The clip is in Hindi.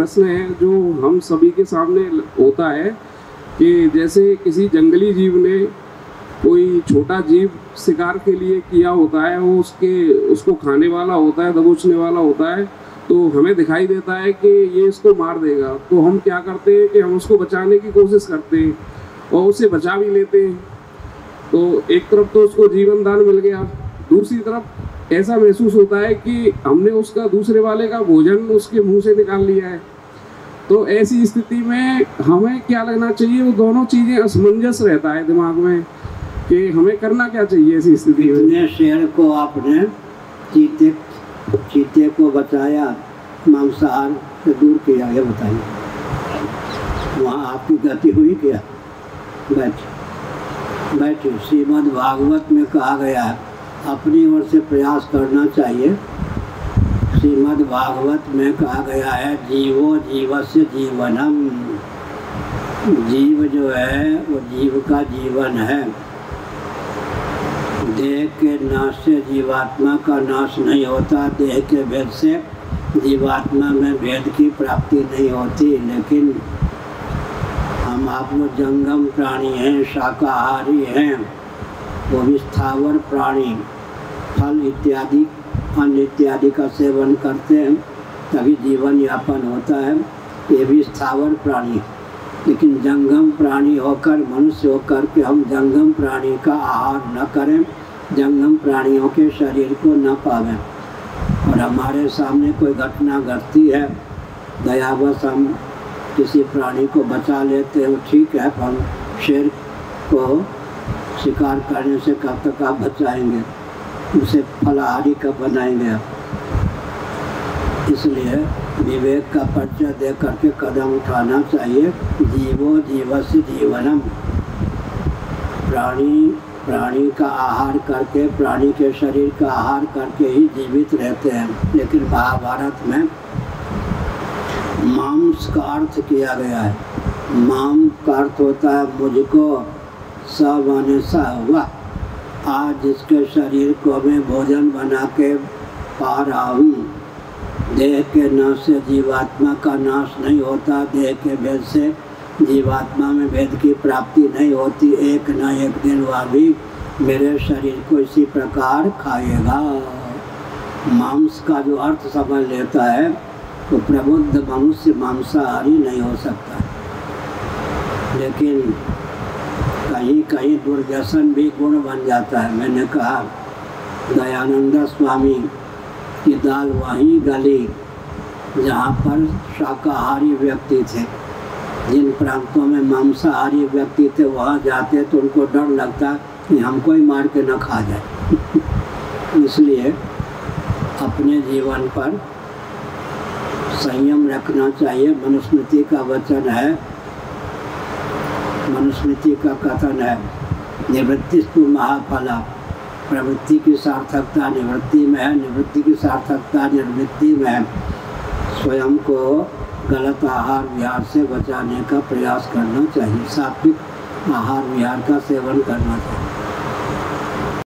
प्रश्न है जो हम सभी के सामने होता है कि जैसे किसी जंगली जीव ने कोई छोटा जीव शिकार के लिए किया होता है, वो उसको खाने वाला होता है, दबोचने वाला होता है, तो हमें दिखाई देता है कि ये इसको मार देगा, तो हम क्या करते हैं कि हम उसको बचाने की कोशिश करते हैं और उसे बचा भी लेते हैं। तो एक तरफ तो उसको जीवन दान मिल गया, दूसरी तरफ ऐसा महसूस होता है कि हमने उसका दूसरे वाले का भोजन उसके मुंह से निकाल लिया है। तो ऐसी स्थिति में हमें क्या लगना चाहिए, वो दोनों चीज़ें असमंजस रहता है दिमाग में कि हमें करना क्या चाहिए ऐसी स्थिति में। शेर को आपने चीते को बचाया, मांसाहार से दूर किया, ये बताइए वहाँ आपकी गति हुई क्या? बैठिए। श्रीमद् भागवत में कहा गया है अपनी ओर से प्रयास करना चाहिए। श्रीमद् भागवत में कहा गया है जीवो जीवस्य जीवनम, जीव जो है वो जीव का जीवन है। देह के नाश से जीवात्मा का नाश नहीं होता, देह के भेद से जीवात्मा में भेद की प्राप्ति नहीं होती। लेकिन हम आप लोग जंगम प्राणी हैं, शाकाहारी हैं, वो भी स्थावर प्राणी, फल इत्यादि अन्न इत्यादि का सेवन करते हैं तभी जीवन यापन होता है। ये भी स्थावर प्राणी, लेकिन जंगम प्राणी होकर, मनुष्य होकर के हम जंगम प्राणी का आहार न करें, जंगम प्राणियों के शरीर को न पावें। और हमारे सामने कोई घटना घटती है, दयावश हम किसी प्राणी को बचा लेते हैं, ठीक है, हम शेर को शिकार करने से कब तक आप बचाएंगे, उसे फलाहारी कब बनाएंगे आप? इसलिए विवेक का परिचय दे करके कदम उठाना चाहिए। जीवो जीवस्य जीवनम, प्राणी का आहार करके, प्राणी के शरीर का आहार करके ही जीवित रहते हैं। लेकिन महाभारत में मांस का अर्थ किया गया है। माम का अर्थ होता है मुझको, स माने सा हुआ, आज जिसके शरीर को मैं भोजन बना के पा रहा हूँ। देह के नाश से जीवात्मा का नाश नहीं होता, देह के भेद से जीवात्मा में भेद की प्राप्ति नहीं होती। एक न एक दिन वह भी मेरे शरीर को इसी प्रकार खाएगा। मांस का जो अर्थ समझ लेता है तो प्रबुद्ध मनुष्य मांसाहारी नहीं हो सकता। लेकिन कहीं कहीं दुर्व्यसन भी गुण बन जाता है। मैंने कहा दयानंद स्वामी की दाल वहीं गली जहाँ पर शाकाहारी व्यक्ति थे। जिन प्रांतों में मांसाहारी व्यक्ति थे वहाँ जाते तो उनको डर लगता कि हमको ही मार के न खा जाए। इसलिए अपने जीवन पर संयम रखना चाहिए। मनुस्मृति का वचन है, मनुस्मृति का कथन है, निवृत्तिस्तु महाफला, प्रवृत्ति की सार्थकता निवृत्ति में है, निवृत्ति की सार्थकता निर्वृत्ति में है। स्वयं को गलत आहार विहार से बचाने का प्रयास करना चाहिए, सात्विक आहार विहार का सेवन करना चाहिए।